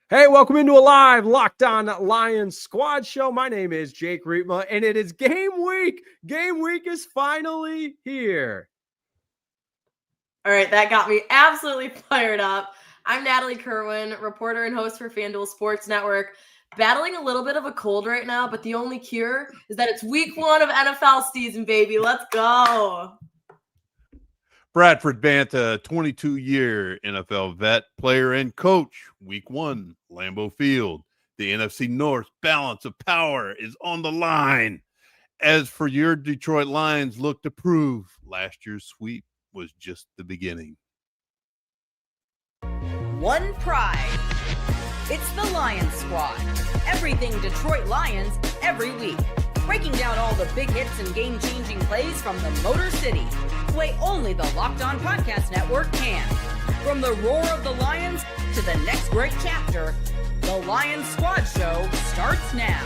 Hey, welcome into a live Locked On Lions squad show. My name is Jake Riepma, and it is game week. Game week is finally here. All right, that got me absolutely fired up. I'm Natalie Kerwin, reporter and host for FanDuel Sports Network. Battling a little bit of a cold right now, but the only cure is that it's week 1 of NFL season, baby. Let's go. Bradford Banta, 22-year NFL vet, player, and coach. Week 1, Lambeau Field. The NFC North balance of power is on the line. As for your Detroit Lions, look to prove last year's sweep was just the beginning. One pride. It's the Lions Squad. Everything Detroit Lions every week. Breaking down all the big hits and game-changing plays from the Motor City. The way only the Locked On Podcast Network can. From the roar of the Lions to the next great chapter, the Lions Squad Show starts now.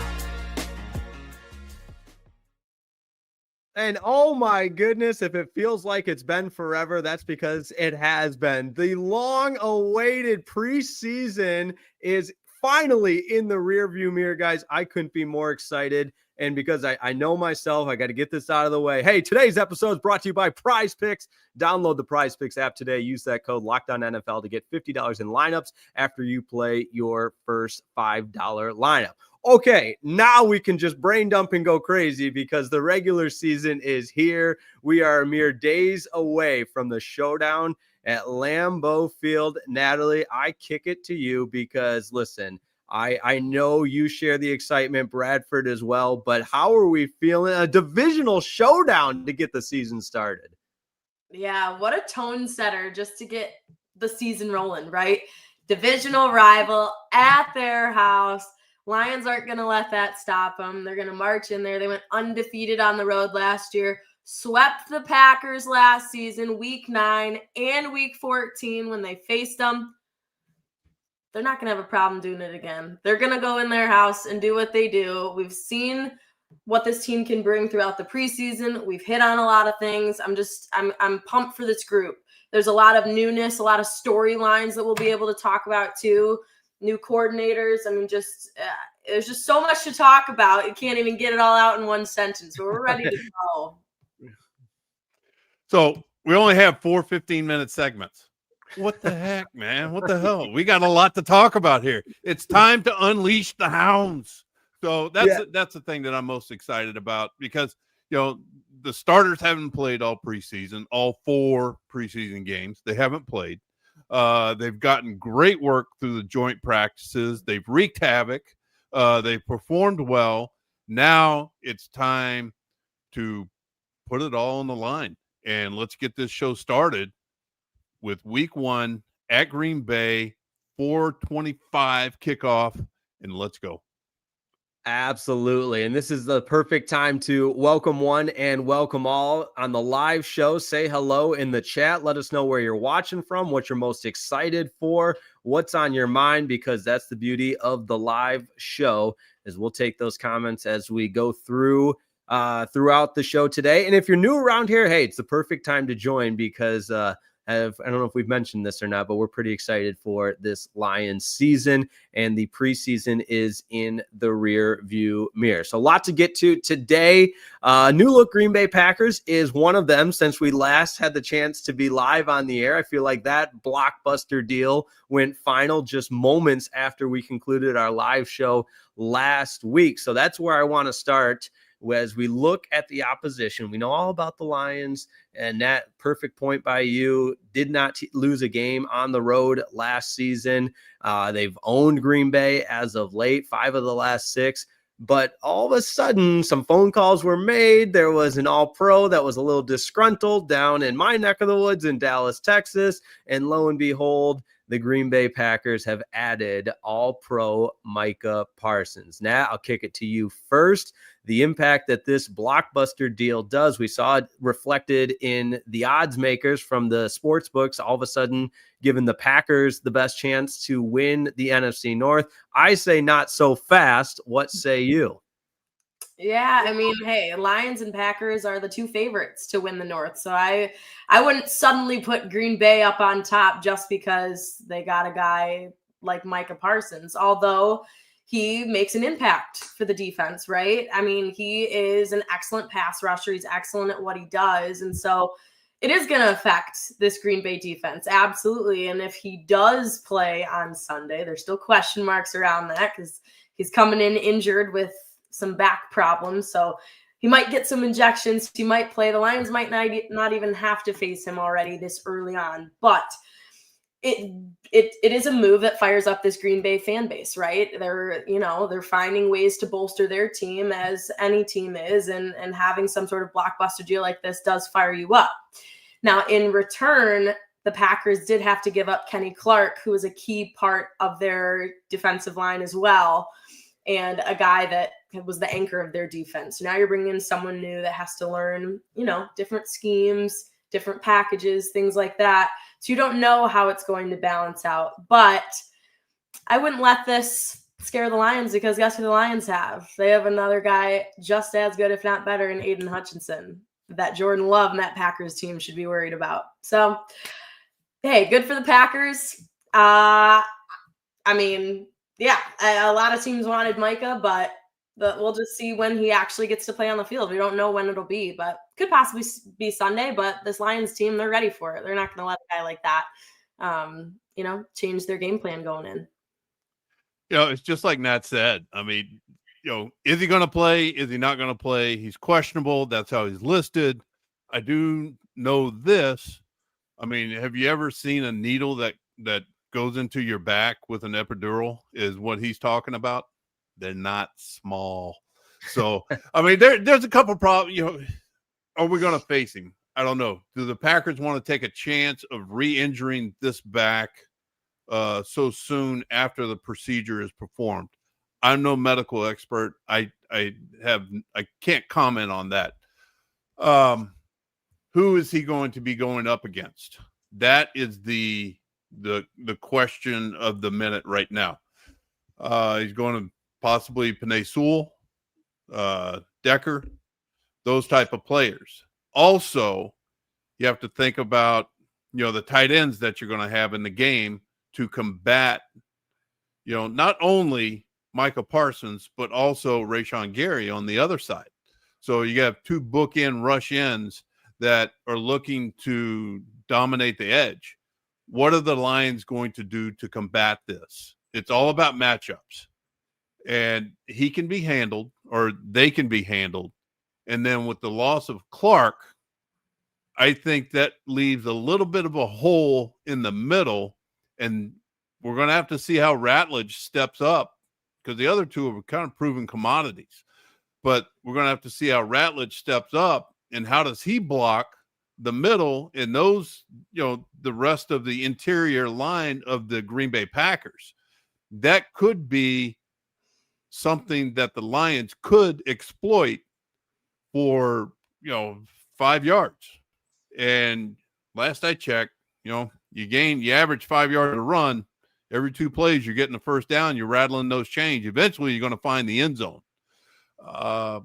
And oh my goodness, if it feels like it's been forever, that's because it has been. The long-awaited preseason is finally in the rearview mirror, guys. I couldn't be more excited. And because I know myself, I got to get this out of the way. Hey, today's episode is brought to you by Prize Picks. Download the Prize Picks app today. Use that code LOCKEDONNFL to get $50 in lineups after you play your first $5 lineup. Okay, now we can just brain dump and go crazy because the regular season is here. We are mere days away from the showdown at Lambeau Field. Natalie, I kick it to you because, listen, I know you share the excitement, Bradford as well, but how are we feeling? A divisional showdown to get the season started. Yeah, what a tone setter just to get the season rolling, right? Divisional rival at their house. Lions aren't going to let that stop them. They're going to march in there. They went undefeated on the road last year, swept the Packers last season, week 9 and week 14 when they faced them. They're not going to have a problem doing it again. They're going to go in their house and do what they do. We've seen what this team can bring throughout the preseason. We've hit on a lot of things. I'm pumped for this group. There's a lot of newness, a lot of storylines that we'll be able to talk about too. New coordinators. I mean, there's just so much to talk about. You can't even get it all out in one sentence. So we're ready to go. So we only have 4 15-minute segments. What the heck, man? What the hell? We got a lot to talk about here. It's time to unleash the hounds. So that's the thing that I'm most excited about because, the starters haven't played all preseason, all 4 preseason games. They haven't played. They've gotten great work through the joint practices. They've wreaked havoc. They've performed well. Now it's time to put it all on the line. And let's get this show started with week 1 at Green Bay, 4:25 kickoff, and let's go. Absolutely. And this is the perfect time to welcome one and welcome all on the live show. Say hello in the chat. Let us know where you're watching from, what you're most excited for, what's on your mind, because that's the beauty of the live show is we'll take those comments as we go through throughout the show today. And if you're new around here, hey, it's the perfect time to join because I don't know if we've mentioned this or not, but we're pretty excited for this Lions season, and the preseason is in the rear view mirror. So a lot to get to today. New look Green Bay Packers is one of them since we last had the chance to be live on the air. I feel like that blockbuster deal went final just moments after we concluded our live show last week. So that's where I want to start. As we look at the opposition, we know all about the Lions, and that perfect point by you, did not lose a game on the road last season. They've owned Green Bay as of late, 5 of the last 6. But all of a sudden, some phone calls were made. There was an all-pro that was a little disgruntled down in my neck of the woods in Dallas, Texas. And lo and behold, the Green Bay Packers have added all-pro Micah Parsons. Now, I'll kick it to you first. The impact that this blockbuster deal does, we saw it reflected in the odds makers from the sports books, all of a sudden giving the Packers the best chance to win the NFC North. I say not so fast. What say you? Yeah, I mean, hey, Lions and Packers are the 2 favorites to win the North. So I wouldn't suddenly put Green Bay up on top just because they got a guy like Micah Parsons, although he makes an impact for the defense, right? I mean, he is an excellent pass rusher. He's excellent at what he does. And so it is going to affect this Green Bay defense. Absolutely. And if he does play on Sunday, there's still question marks around that because he's coming in injured with some back problems. So he might get some injections. He might play. The Lions might not even have to face him already this early on. But it is a move that fires up this Green Bay fan base, right? They're finding ways to bolster their team, as any team is, and having some sort of blockbuster deal like this does fire you up. Now, in return, the Packers did have to give up Kenny Clark, who was a key part of their defensive line as well, and a guy that was the anchor of their defense. So now you're bringing in someone new that has to learn, different schemes, different packages, things like that. So you don't know how it's going to balance out. But I wouldn't let this scare the Lions, because guess who the Lions have? They have another guy just as good, if not better, in Aiden Hutchinson, that Jordan Love and that Packers team should be worried about. So, hey, good for the Packers. A lot of teams wanted Micah, but we'll just see when he actually gets to play on the field. We don't know when it'll be, but could possibly be Sunday. But this Lions team, they're ready for it. They're not going to let a guy like that, change their game plan going in. It's just like Nat said. I mean, is he going to play? Is he not going to play? He's questionable. That's how he's listed. I do know this. I mean, have you ever seen a needle that goes into your back with an epidural? Is what he's talking about. They're not small. So, I mean, there's a couple problems. Are we going to face him? I don't know. Do the Packers want to take a chance of re-injuring this back so soon after the procedure is performed? I'm no medical expert. I can't comment on that. Who is he going to be going up against? That is the question of the minute right now. He's going to possibly Penei Sewell, Decker, those type of players. Also, you have to think about, the tight ends that you're going to have in the game to combat, not only Micha Parsons, but also Rashawn Gary on the other side. So you have two bookend rush ends that are looking to dominate the edge. What are the Lions going to do to combat this? It's all about matchups. And he can be handled, or they can be handled. And then with the loss of Clark, I think that leaves a little bit of a hole in the middle. And we're going to have to see how Ratledge steps up, because the other two are kind of proven commodities. But we're going to have to see how Ratledge steps up, and how does he block the middle and those, the rest of the interior line of the Green Bay Packers. That could be something that the Lions could exploit for, 5 yards. And last I checked, you average 5 yards a run. Every 2 plays, you're getting the first down. You're rattling those chains. Eventually, you're going to find the end zone. But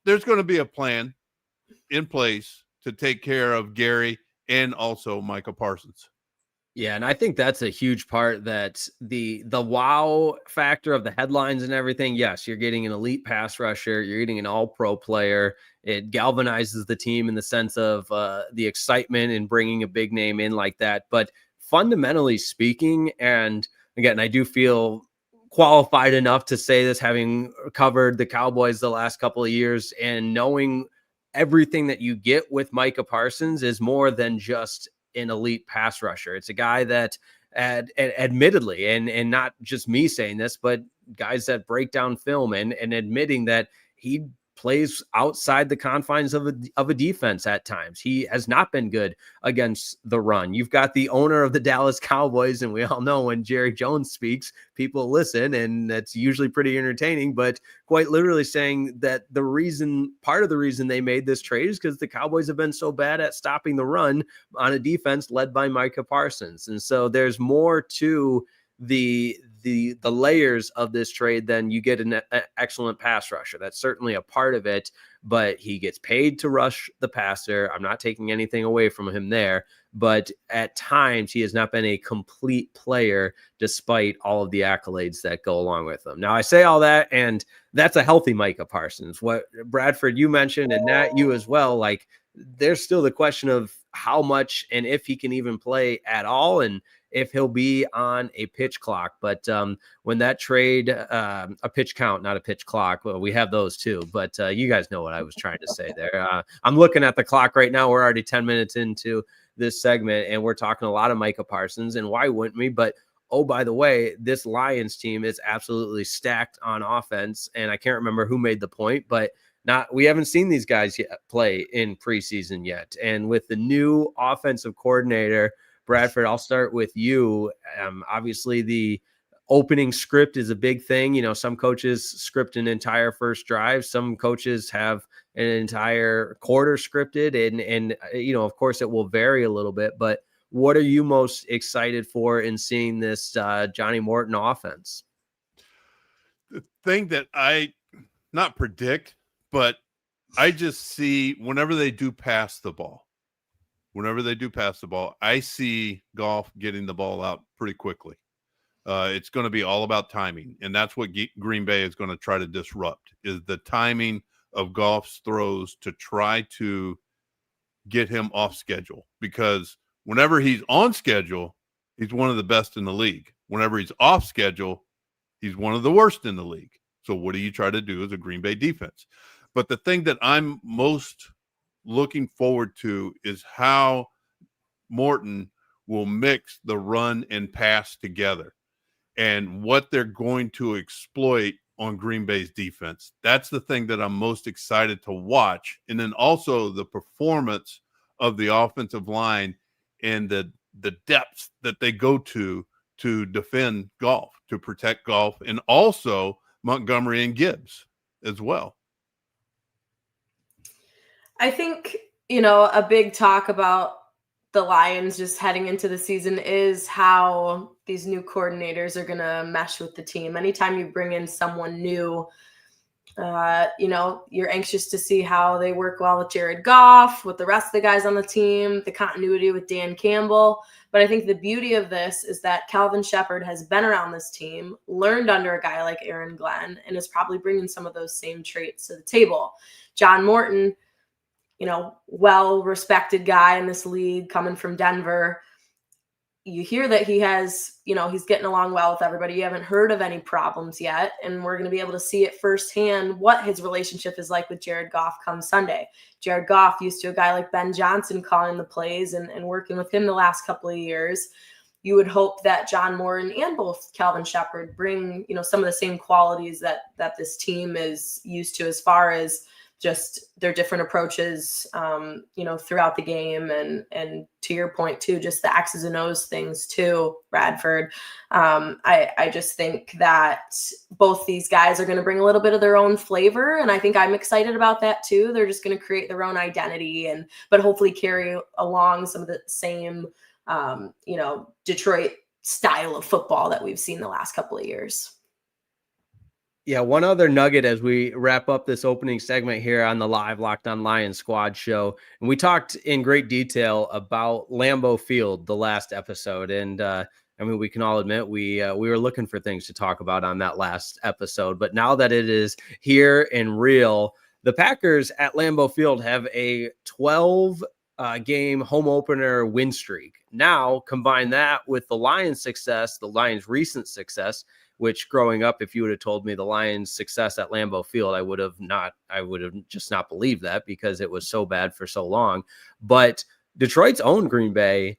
there's going to be a plan in place to take care of Gary and also Micha Parsons. Yeah, and I think that's a huge part, that the wow factor of the headlines and everything. Yes, you're getting an elite pass rusher. You're getting an all-pro player. It galvanizes the team in the sense of the excitement and bringing a big name in like that. But fundamentally speaking, and again, I do feel qualified enough to say this, having covered the Cowboys the last couple of years and knowing everything that you get with Micha Parsons is more than just an elite pass rusher. It's a guy that admittedly, and not just me saying this, but guys that break down film and admitting that he plays outside the confines of a defense at times. He has not been good against the run. You've got the owner of the Dallas Cowboys, and we all know when Jerry Jones speaks, people listen, and that's usually pretty entertaining, but quite literally saying that part of the reason they made this trade is because the Cowboys have been so bad at stopping the run on a defense led by Micah Parsons. And so there's more to the the layers of this trade, then you get an excellent pass rusher. That's certainly a part of it, but he gets paid to rush the passer. I'm not taking anything away from him there, but at times he has not been a complete player despite all of the accolades that go along with him. Now I say all that, and that's a healthy Micah Parsons. What Bradford, you mentioned, and Nat, you as well, like there's still the question of how much and if he can even play at all, and if he'll be on a pitch clock. But when that trade, a pitch count, not a pitch clock, well, we have those too, but you guys know what I was trying to say there. I'm looking at the clock right now. We're already 10 minutes into this segment, and we're talking a lot of Micah Parsons, and why wouldn't we? But oh, by the way, this Lions team is absolutely stacked on offense, and I can't remember who made the point, but we haven't seen these guys yet play in preseason yet. And with the new offensive coordinator, Bradford, I'll start with you. Obviously, the opening script is a big thing. You know, some coaches script an entire first drive. Some coaches have an entire quarter scripted. And you know, of course, it will vary a little bit. But what are you most excited for in seeing this Johnny Morton offense? The thing that I not predict, but I just see whenever they do pass the ball, I see Goff getting the ball out pretty quickly. It's going to be all about timing, and that's what Green Bay is going to try to disrupt, is the timing of Goff's throws to try to get him off schedule. Because whenever he's on schedule, he's one of the best in the league. Whenever he's off schedule, he's one of the worst in the league. So what do you try to do as a Green Bay defense? But the thing that I'm most looking forward to is how Morton will mix the run and pass together and what they're going to exploit on Green Bay's defense. That's the thing that I'm most excited to watch. And then also the performance of the offensive line and the depths that they go to defend Goff, to protect Goff, and also Montgomery and Gibbs as well. I think, you know, a big talk about the Lions just heading into the season is how these new coordinators are going to mesh with the team. Anytime you bring in someone new, you know, you're anxious to see how they work well with Jared Goff, with the rest of the guys on the team, the continuity with Dan Campbell. But I think the beauty of this is that Calvin Shepard has been around this team, learned under a guy like Aaron Glenn, and is probably bringing some of those same traits to the table. John Morton, you know, well-respected guy in this league coming from Denver. You hear that he has, you know, he's getting along well with everybody. You haven't heard of any problems yet. And we're going to be able to see it firsthand what his relationship is like with Jared Goff come Sunday. Jared Goff used to a guy like Ben Johnson calling the plays and working with him the last couple of years. You would hope that John Morton and both Calvin Shepard bring, you know, some of the same qualities that this team is used to as far as just their different approaches, you know, throughout the game. And to your point too, just the X's and O's things too, Bradford. I just think that both these guys are going to bring a little bit of their own flavor. And I think I'm excited about that too. They're just going to create their own identity but hopefully carry along some of the same, you know, Detroit style of football that we've seen the last couple of years. Yeah, one other nugget as we wrap up this opening segment here on the live Locked On Lions squad show. And we talked in great detail about Lambeau Field the last episode. And I mean, we can all admit we were looking for things to talk about on that last episode. But now that it is here and real, the Packers at Lambeau Field have a 12 game home opener win streak. Now combine that with the Lions' success, the Lions' recent success, which growing up, if you would have told me the Lions' success at Lambeau Field, I would have just not believed that because it was so bad for so long. But Detroit's owned Green Bay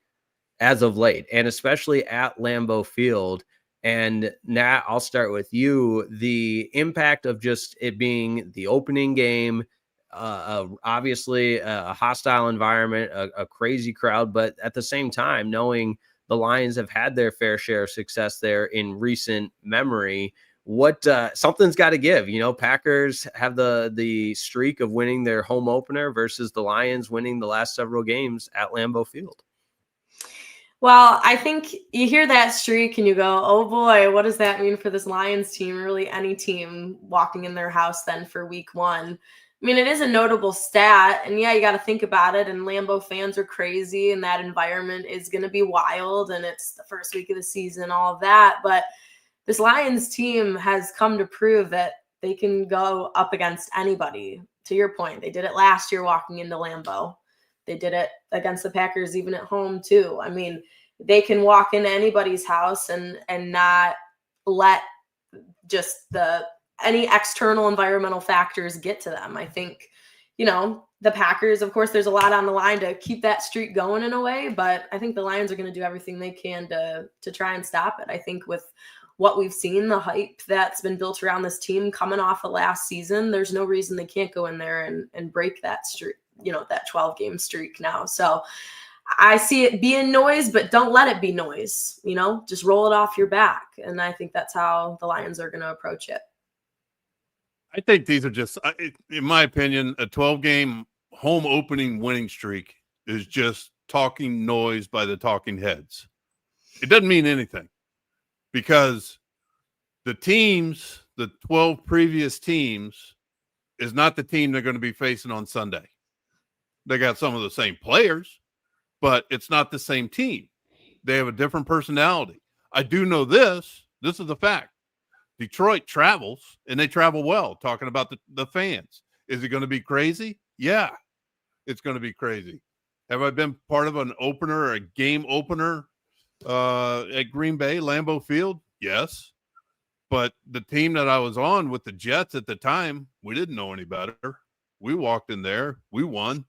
as of late, and especially at Lambeau Field. And Nat, I'll start with you. The impact of just it being the opening game, obviously a hostile environment, a crazy crowd, but at the same time, knowing the Lions have had their fair share of success there in recent memory. What something's got to give. You know, Packers have the streak of winning their home opener versus the Lions winning the last several games at Lambeau Field. Well, I think you hear that streak and you go, oh boy, what does that mean for this Lions team? Really, any team walking in their house then for week 1. I mean, it is a notable stat. And yeah, you got to think about it. And Lambeau fans are crazy and that environment is going to be wild. And it's the first week of the season, all of that. But this Lions team has come to prove that they can go up against anybody. To your point, they did it last year walking into Lambeau. They did it against the Packers even at home too. I mean, they can walk into anybody's house and not let just any external environmental factors get to them. I think, the Packers, of course, there's a lot on the line to keep that streak going in a way, but I think the Lions are going to do everything they can to try and stop it. I think with what we've seen, the hype that's been built around this team coming off of last season, there's no reason they can't go in there and break that streak, that 12-game streak now. So I see it being noise, but don't let it be noise, just roll it off your back. And I think that's how the Lions are going to approach it. I think these are just, in my opinion, a 12-game home opening winning streak is just talking noise by the talking heads. It doesn't mean anything because the 12 previous teams is not the team they're going to be facing on Sunday. They got some of the same players, but it's not the same team. They have a different personality. I do know this. This is the fact. Detroit travels, and they travel well, talking about the fans. Is it going to be crazy? Yeah, it's going to be crazy. Have I been part of an opener or a game opener at Green Bay, Lambeau Field? Yes. But the team that I was on with the Jets at the time, we didn't know any better. We walked in there, we won,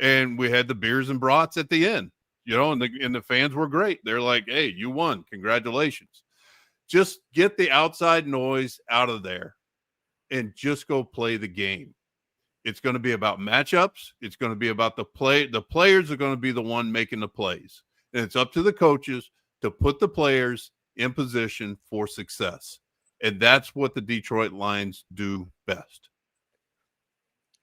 and we had the beers and brats at the end, and the fans were great. They're like, hey, you won. Congratulations. Just get the outside noise out of there and just go play the game. It's going to be about matchups. It's going to be about the play. The players are going to be the one making the plays. And it's up to the coaches to put the players in position for success. And that's what the Detroit Lions do best.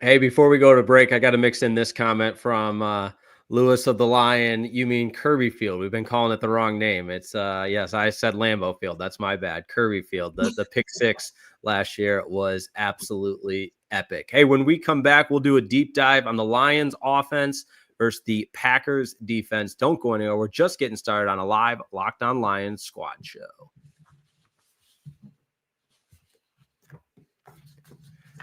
Hey, before we go to break, I got to mix in this comment from Lewis of the Lion. You mean Kirby Field? We've been calling it the wrong name. It's yes, I said Lambeau Field. That's my bad. Kirby Field. The pick 6 last year was absolutely epic. Hey, when we come back, we'll do a deep dive on the Lions offense versus the Packers defense. Don't go anywhere. We're just getting started on a live Locked On Lions squad show.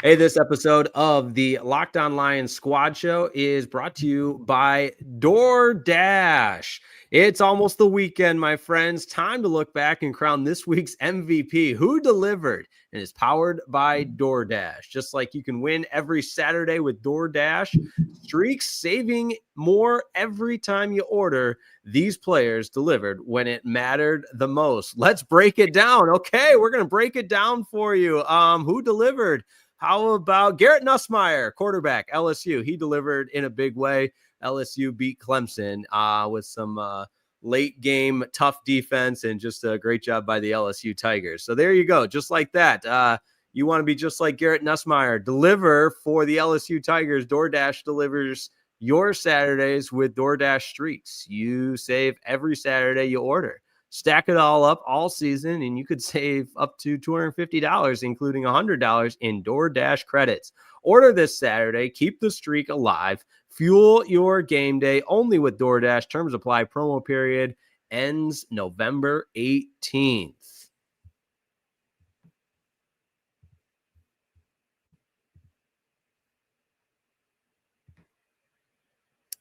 Hey, this episode of the Locked On Lions Squad Show is brought to you by DoorDash. It's almost the weekend, my friends. Time to look back and crown this week's MVP. Who delivered? And is powered by DoorDash. Just like you can win every Saturday with DoorDash, streaks saving more every time you order. These players delivered when it mattered the most. Let's break it down. Okay, we're going to break it down for you. Who delivered? How about Garrett Nussmeier, quarterback, LSU? He delivered in a big way. LSU beat Clemson with some late game tough defense and just a great job by the LSU Tigers. So there you go. Just like that. You want to be just like Garrett Nussmeier. Deliver for the LSU Tigers. DoorDash delivers your Saturdays with DoorDash streaks. You save every Saturday you order. Stack it all up all season, and you could save up to $250, including $100 in DoorDash credits. Order this Saturday. Keep the streak alive. Fuel your game day only with DoorDash. Terms apply. Promo period ends November 18th.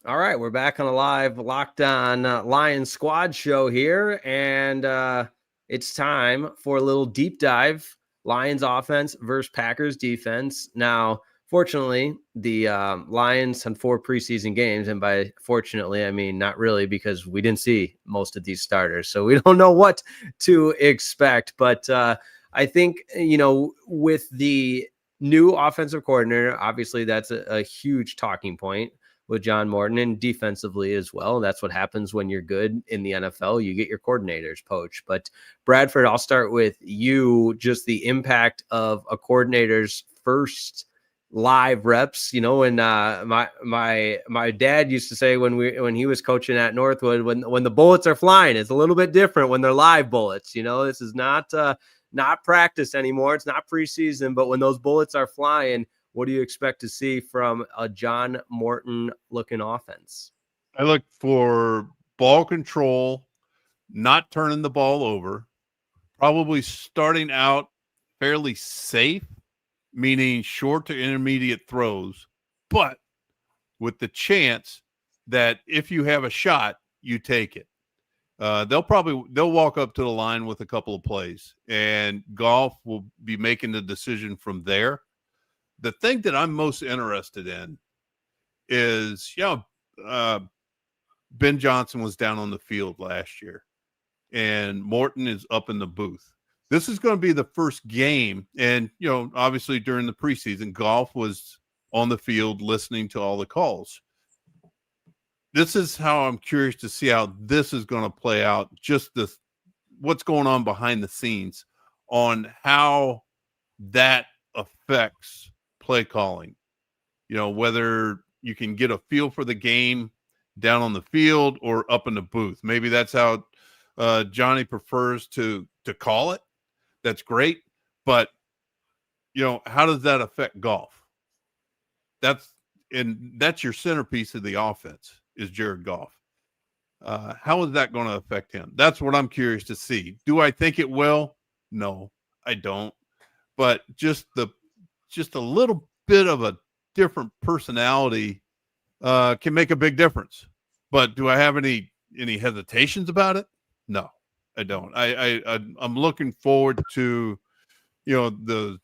All right, we're back on a live Locked On Lions squad show here, and it's time for a little deep dive. Lions offense versus Packers defense. Now, fortunately, the Lions had 4 preseason games, and by fortunately, I mean not really, because we didn't see most of these starters, so we don't know what to expect. But I think, with the new offensive coordinator, obviously that's a huge talking point with John Morton, and defensively as well. That's what happens when you're good in the NFL. You get your coordinators poached. But Bradford, I'll start with you. Just the impact of a coordinator's first live reps, you know, when my dad used to say when he was coaching at Northwood, when the bullets are flying, it's a little bit different when they're live bullets. You know, this is not practice anymore. It's not preseason, but when those bullets are flying, what do you expect to see from a John Morton looking offense? I look for ball control, not turning the ball over, probably starting out fairly safe, meaning short to intermediate throws, but with the chance that if you have a shot, you take it. They'll walk up to the line with a couple of plays, and Goff will be making the decision from there. The thing that I'm most interested in is, Ben Johnson was down on the field last year, and Morton is up in the booth. This is going to be the first game, and obviously during the preseason, Goff was on the field listening to all the calls. This is how I'm curious to see how this is going to play out, just what's going on behind the scenes on how that affects play calling. Whether you can get a feel for the game down on the field or up in the booth. Maybe that's how Johnny prefers to call it. That's great. But, how does that affect Goff? That's your centerpiece of the offense is Jared Goff. How is that going to affect him? That's what I'm curious to see. Do I think it will? No, I don't. But just a little bit of a different personality can make a big difference. But do I have any hesitations about it? No, I don't. I'm looking forward to, the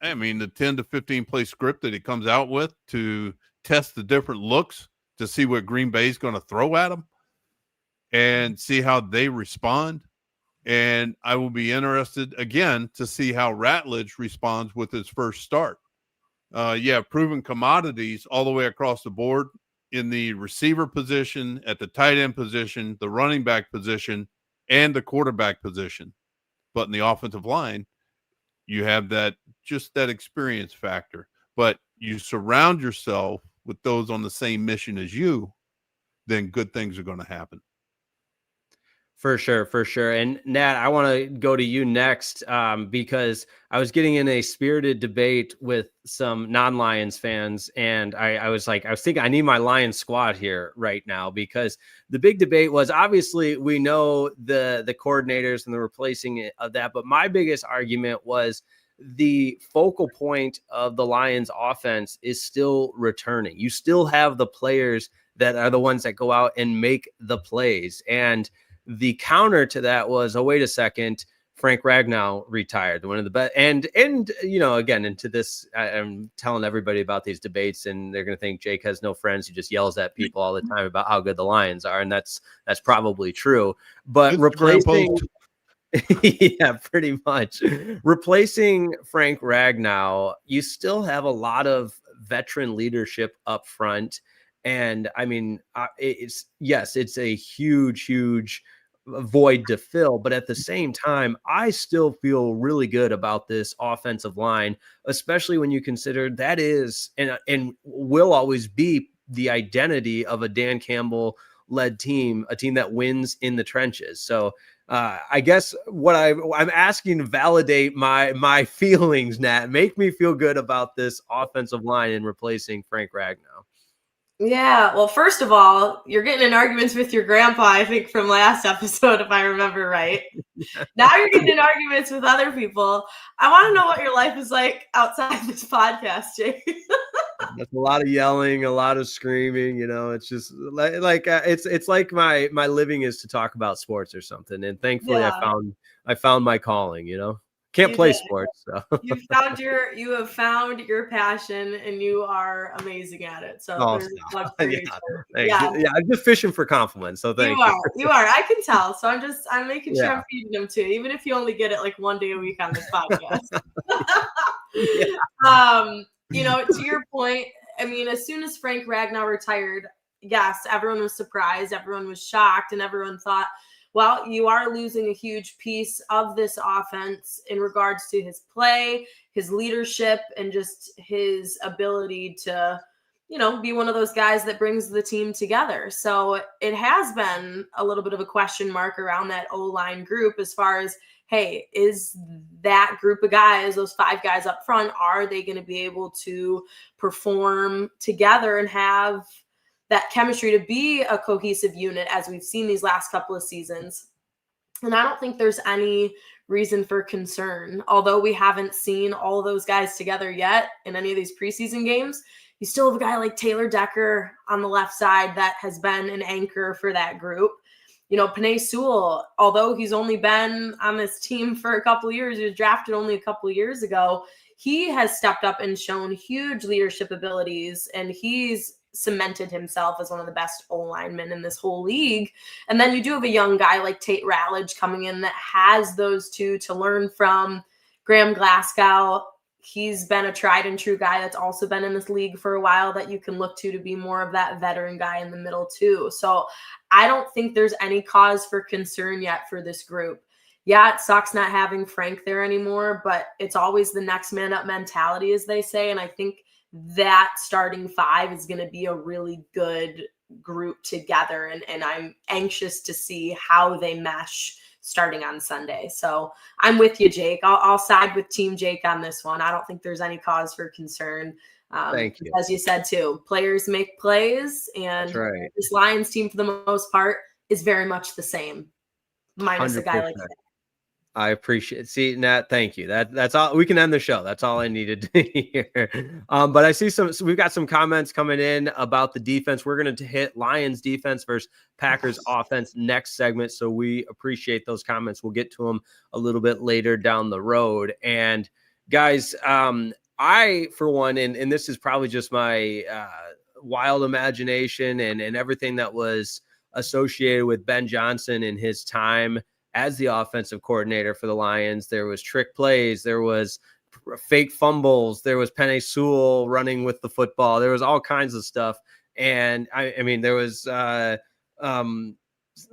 10 to 15 play script that he comes out with to test the different looks to see what Green Bay is going to throw at them and see how they respond. And I will be interested again to see how Ratledge responds with his first start. Proven commodities all the way across the board in the receiver position, at the tight end position, the running back position, and the quarterback position. But in the offensive line, you have that experience factor. But you surround yourself with those on the same mission as you, then good things are going to happen. For sure. And Nat, I want to go to you next because I was getting in a spirited debate with some non-Lions fans, and I was thinking I need my Lions squad here right now, because the big debate was, obviously we know the coordinators and the replacing of that, but my biggest argument was the focal point of the Lions offense is still returning. You still have the players that are the ones that go out and make the plays. And the counter to that was, oh, wait a second, Frank Ragnow retired, one of the best. And again, into this, I'm telling everybody about these debates, and they're going to think Jake has no friends. He just yells at people all the time about how good the Lions are. And that's probably true. But replacing, yeah, pretty much replacing Frank Ragnow, you still have a lot of veteran leadership up front. And it's a huge void to fill, but at the same time, I still feel really good about this offensive line, especially when you consider that is and will always be the identity of a Dan Campbell led team, a team that wins in the trenches. So I guess what I'm asking to validate my feelings, Nat, make me feel good about this offensive line and replacing Frank Ragnow. Yeah, well, first of all, you're getting in arguments with your grandpa, I think, from last episode, if I remember right. Now you're getting in arguments with other people. I want to know what your life is like outside this podcast, Jake. That's a lot of yelling, a lot of screaming. It's just it's like my living is to talk about sports or something. And thankfully, yeah. I found my calling. Can't play sports. So. You have found your passion, and you are amazing at it. So I'm just fishing for compliments. So thank you. You are. I can tell. So I'm making sure I'm feeding them too, even if you only get it like one day a week on this podcast. To your point, as soon as Frank Ragnow retired, yes, everyone was surprised, everyone was shocked, and everyone thought, well, you are losing a huge piece of this offense in regards to his play, his leadership, and just his ability to, be one of those guys that brings the team together. So it has been a little bit of a question mark around that O-line group as far as, hey, is that group of guys, those 5 guys up front, are they going to be able to perform together and have that chemistry to be a cohesive unit as we've seen these last couple of seasons? And I don't think there's any reason for concern. Although we haven't seen all those guys together yet in any of these preseason games, you still have a guy like Taylor Decker on the left side that has been an anchor for that group. Penei Sewell, although he's only been on this team for a couple of years, he was drafted only a couple of years ago, he has stepped up and shown huge leadership abilities, and he's cemented himself as one of the best O-linemen in this whole league. And then you do have a young guy like Tate Ratledge coming in that has those two to learn from. Graham Glasgow, he's been a tried and true guy that's also been in this league for a while that you can look to be more of that veteran guy in the middle too. So I don't think there's any cause for concern yet for this group. Yeah, it sucks not having Frank there anymore, but it's always the next man up mentality, as they say. And I think that starting 5 is going to be a really good group together. And I'm anxious to see how they mesh starting on Sunday. So I'm with you, Jake. I'll side with Team Jake on this one. I don't think there's any cause for concern. Thank you. As you said, too, players make plays, and right. This Lions team, for the most part, is very much the same, minus 100%. A guy like that. I appreciate it. See, Nat, thank you. That's all. We can end the show. That's all I needed to hear. But I see so we've got some comments coming in about the defense. We're going to hit Lions defense versus Packers offense next segment. So we appreciate those comments. We'll get to them a little bit later down the road. And guys, I, for one, and this is probably just my wild imagination and everything that was associated with Ben Johnson in his time as the offensive coordinator for the Lions. There was trick plays, there was fake fumbles, there was Penei Sewell running with the football, there was all kinds of stuff. And I mean, there was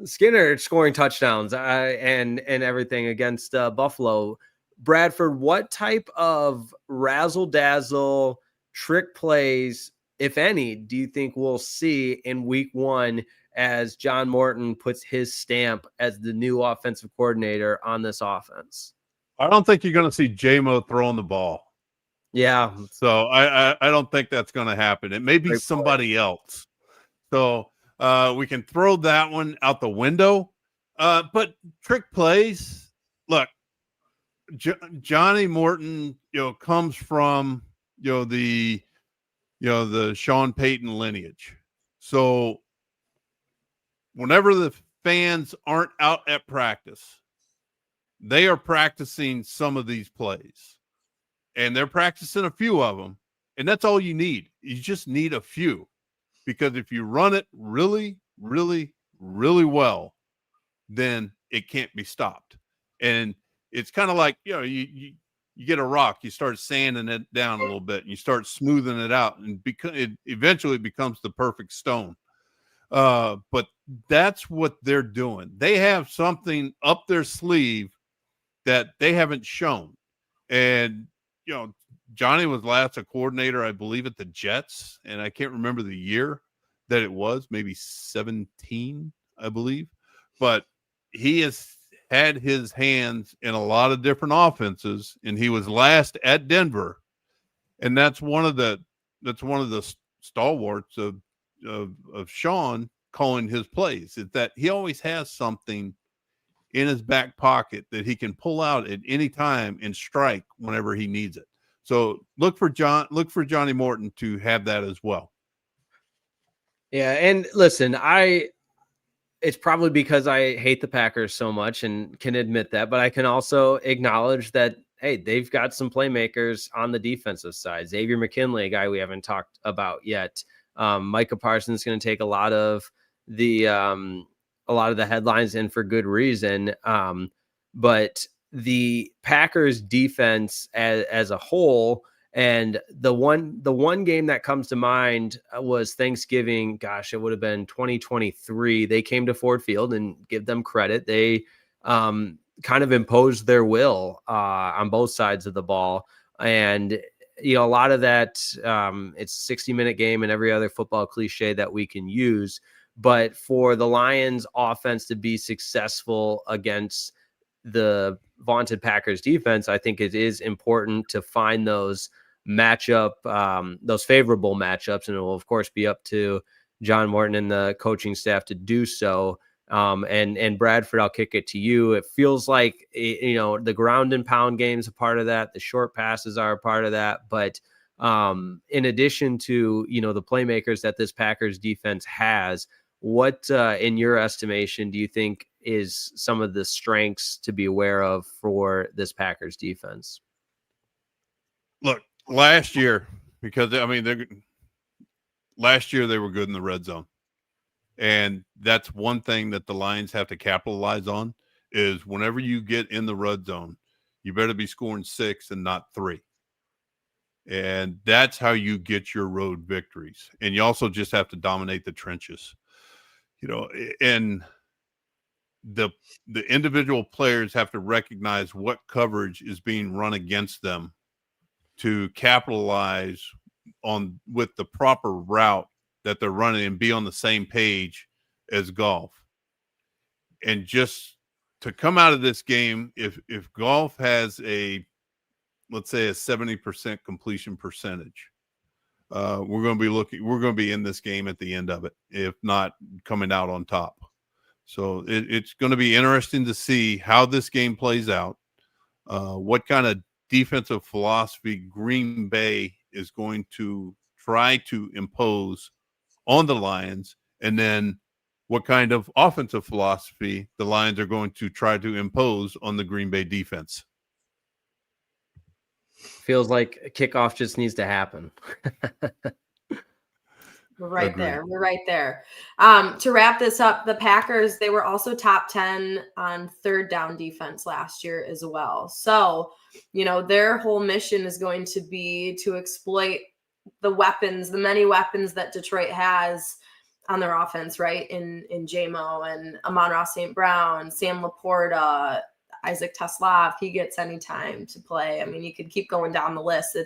Skinner scoring touchdowns and everything against Buffalo. Bradford, what type of razzle-dazzle trick plays, if any, do you think we'll see in week 1 as John Morton puts his stamp as the new offensive coordinator on this offense? I don't think you're going to see J-Mo throwing the ball. Yeah. So I don't think that's going to happen. It may be somebody else. So we can throw that one out the window. But trick plays, look, Johnny Morton, comes from, the Sean Payton lineage. So whenever the fans aren't out at practice, they are practicing some of these plays, and they're practicing a few of them. And that's all you need. You just need a few, because if you run it really, really, really well, then it can't be stopped. And it's kind of like, you get a rock, you start sanding it down a little bit, and you start smoothing it out, and it eventually becomes the perfect stone. But that's what they're doing. They have something up their sleeve that they haven't shown. And, Johnny was last a coordinator, I believe, at the Jets, and I can't remember the year that it was, maybe 17, I believe. But he has had his hands in a lot of different offenses, and he was last at Denver. And that's one of the stalwarts of Sean calling his plays, is that he always has something in his back pocket that he can pull out at any time and strike whenever he needs it. So look for Johnny Morton to have that as well. Yeah. And listen, it's probably because I hate the Packers so much and can admit that, but I can also acknowledge that, hey, they've got some playmakers on the defensive side. Xavier McKinley, a guy we haven't talked about yet. Micah Parsons is going to take a lot of the headlines in for good reason. But the Packers defense as a whole, And the one game that comes to mind was Thanksgiving. Gosh, it would have been 2023. They came to Ford Field, and give them credit. They kind of imposed their will on both sides of the ball. And, a lot of that, it's a 60-minute game and every other football cliche that we can use. But for the Lions offense to be successful against the vaunted Packers defense, I think it is important to find those those favorable matchups. And it will, of course, be up to John Morton and the coaching staff to do so. And Bradford, I'll kick it to you. It feels like, the ground and pound game is a part of that. The short passes are a part of that. But in addition to, the playmakers that this Packers defense has, what, in your estimation, do you think is some of the strengths to be aware of for this Packers defense? Look, last year, because last year they were good in the red zone. And that's one thing that the Lions have to capitalize on, is whenever you get in the red zone, you better be scoring 6 and not 3. And that's how you get your road victories. And you also just have to dominate the trenches. And the individual players have to recognize what coverage is being run against them to capitalize on with the proper route that they're running and be on the same page as Golf. And just to come out of this game, if Golf has let's say a 70% completion percentage, we're going to be in this game at the end of it, if not coming out on top. So it's going to be interesting to see how this game plays out, what kind of defensive philosophy Green Bay is going to try to impose on the Lions, and then what kind of offensive philosophy the Lions are going to try to impose on the Green Bay defense. Feels like a kickoff just needs to happen. We're right there. We're right there. To wrap this up, the Packers, they were also top 10 on third down defense last year as well. So, their whole mission is going to be to exploit the many weapons that Detroit has on their offense, right? In J-Mo and Amon-Ra St. Brown, Sam Laporta, Isaac Teslov, he gets any time to play. I mean, you could keep going down the list.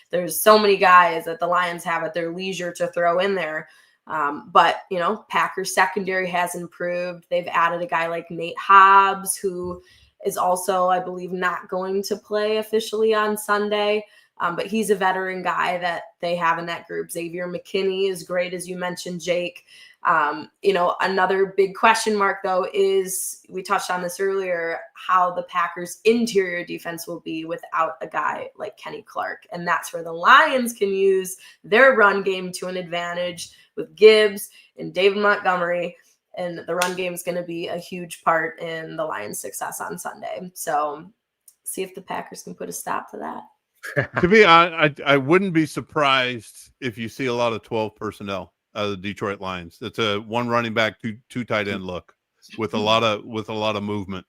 There's so many guys that the Lions have at their leisure to throw in there. But, Packers secondary has improved. They've added a guy like Nate Hobbs, who is also, I believe, not going to play officially on Sunday. But he's a veteran guy that they have in that group. Xavier McKinney is great, as you mentioned, Jake. Another big question mark, though, is, we touched on this earlier, how the Packers' interior defense will be without a guy like Kenny Clark. And that's where the Lions can use their run game to an advantage with Gibbs and David Montgomery. And the run game is going to be a huge part in the Lions' success on Sunday. So see if the Packers can put a stop to that. To me, I wouldn't be surprised if you see a lot of 12 personnel out of the Detroit Lions. It's a one running back, two tight end look with a lot of movement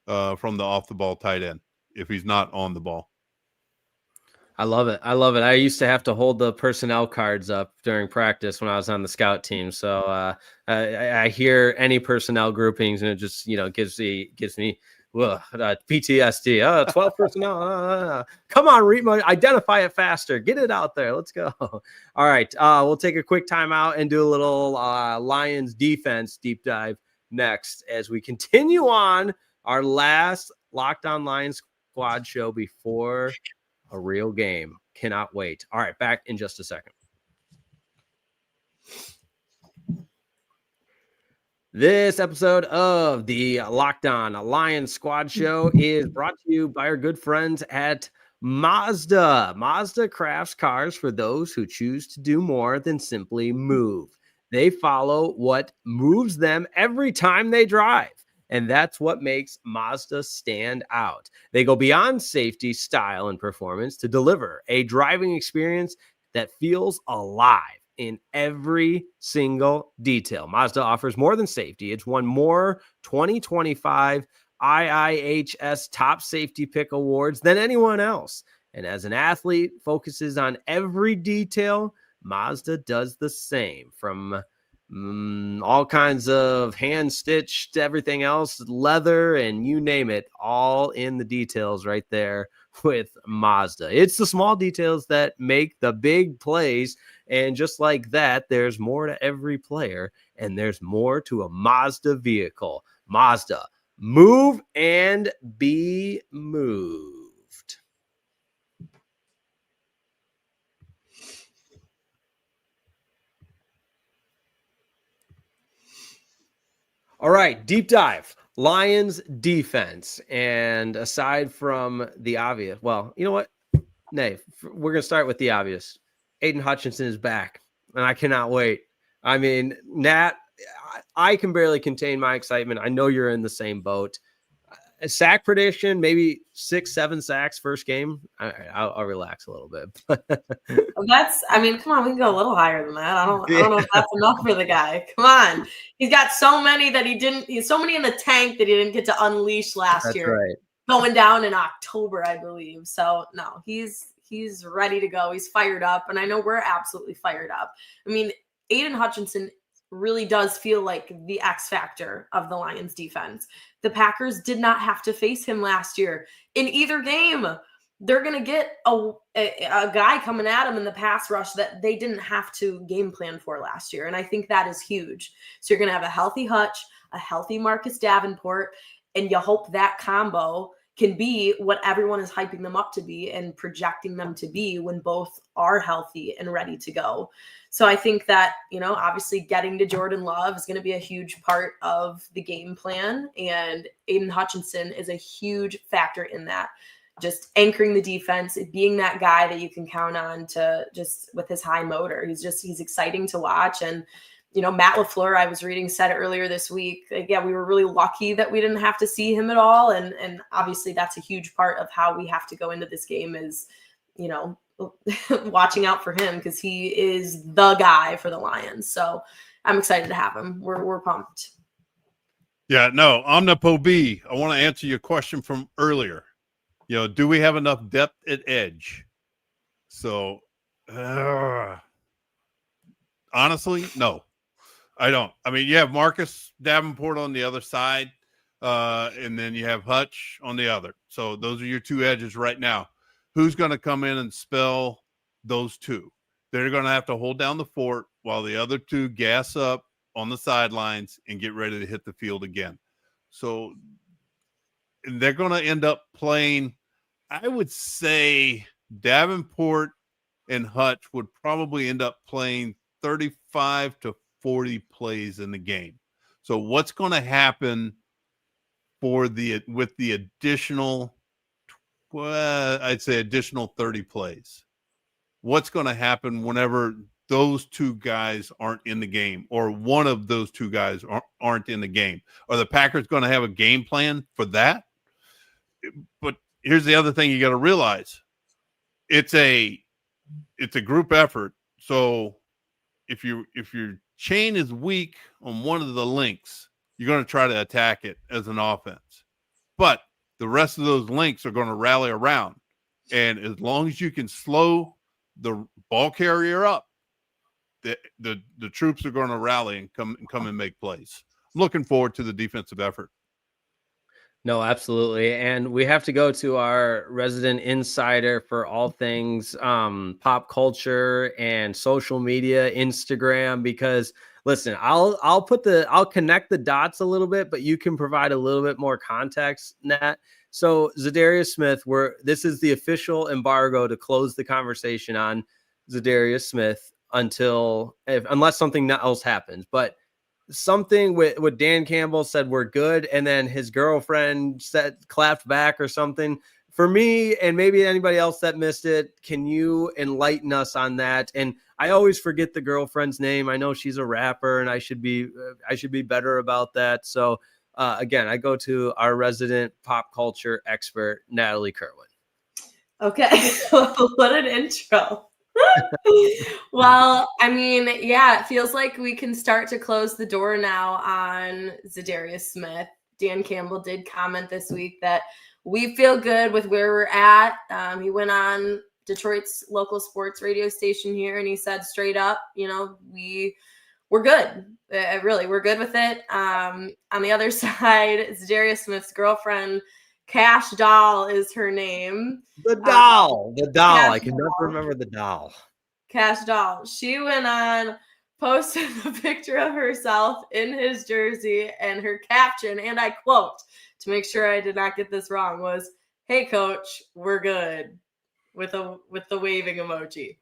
from the off the ball tight end if he's not on the ball. I love it. I used to have to hold the personnel cards up during practice when I was on the scout team. So I hear any personnel groupings and it just gives me PTSD. 12 personnel. Come on, Riepma, identify it faster. Get it out there. Let's go. All right. We'll take a quick timeout and do a little Lions defense deep dive next as we continue on our last Locked On Lions squad show before a real game. Cannot wait. All right. Back in just a second. This episode of the Locked On Lions Squad Show is brought to you by our good friends at Mazda. Mazda crafts cars for those who choose to do more than simply move. They follow what moves them every time they drive, and that's what makes Mazda stand out. They go beyond safety, style, and performance to deliver a driving experience that feels alive in every single detail. Mazda offers more than safety. It's won more 2025 IIHS Top Safety Pick awards than anyone else. And as an athlete focuses on every detail, Mazda does the same, from all kinds of hand stitched, everything else, leather, and you name it, all in the details right there with Mazda. It's the small details that make the big plays. And just like that, there's more to every player, and there's more to a Mazda vehicle. Mazda, move and be moved. All right, deep dive. Lions defense. And aside from the obvious, well, you know what? Nay, we're going to start with the obvious. Aiden Hutchinson is back, and I cannot wait. I mean, Nat, I can barely contain my excitement. I know you're in the same boat. A sack prediction, maybe 6-7 sacks first game. I'll relax a little bit. I mean, come on, we can go a little higher than that. I don't know if that's enough for the guy. Come on. He's got so many that he's so many in the tank that he didn't get to unleash last year. Right. Going down in October, I believe. So no, he's ready to go. He's fired up. And I know we're absolutely fired up. I mean, Aiden Hutchinson really does feel like the X factor of the Lions defense. The Packers did not have to face him last year in either game. They're going to get a guy coming at him in the pass rush that they didn't have to game plan for last year. And I think that is huge. So you're going to have a healthy Hutch, a healthy Marcus Davenport, and you hope that combo can be what everyone is hyping them up to be and projecting them to be when both are healthy and ready to go. So I think that, obviously getting to Jordan Love is going to be a huge part of the game plan. And Aiden Hutchinson is a huge factor in that. Just anchoring the defense, being that guy that you can count on to just with his high motor. He's exciting to watch. And, Matt LaFleur, I was reading, said earlier this week, we were really lucky that we didn't have to see him at all. And obviously that's a huge part of how we have to go into this game is, watching out for him because he is the guy for the Lions. So I'm excited to have him. We're pumped. Yeah, no, Omnipo B, I want to answer your question from earlier. Do we have enough depth at edge? So, honestly, no, I don't. I mean, you have Marcus Davenport on the other side, and then you have Hutch on the other. So those are your two edges right now. Who's going to come in and spell those two? They're going to have to hold down the fort while the other two gas up on the sidelines and get ready to hit the field again. So they're going to end up playing, I would say Davenport and Hutch would probably end up playing 35 to 40 plays in the game. So what's going to happen with the additional, I'd say additional 30 plays? What's going to happen whenever those two guys aren't in the game, or one of those two guys aren't in the game? Are the Packers going to have a game plan for that? But here's the other thing you got to realize. It's a group effort. So if your chain is weak on one of the links, you're going to try to attack it as an offense. But the rest of those links are going to rally around. And as long as you can slow the ball carrier up, the troops are going to rally and come and make plays. I'm looking forward to the defensive effort. No, absolutely. And we have to go to our resident insider for all things pop culture and social media, Instagram, because listen, I'll connect the dots a little bit, but you can provide a little bit more context, Nat. So Zadarius Smith, this is the official embargo to close the conversation on Zadarius Smith unless something else happens. But something with what Dan Campbell said, we're good. And then his girlfriend clapped back or something. For me, and maybe anybody else that missed it, can you enlighten us on that? And I always forget the girlfriend's name. I know she's a rapper, and I should be better about that. So again, I go to our resident pop culture expert, Natalie Kerwin. Okay, what an intro. Well, I mean, yeah, it feels like we can start to close the door now on Zadarius Smith. Dan Campbell did comment this week that we feel good with where we're at. He went on Detroit's local sports radio station here, and he said straight up, we're good. Really, we're good with it. On the other side, it's Darius Smith's girlfriend, Cash Doll is her name. The doll. Cash I can never remember the doll. Cash Doll. She went on, posted a picture of herself in his jersey, and her caption, and I quote, to make sure I did not get this wrong, was, "Hey coach, we're good," with the waving emoji.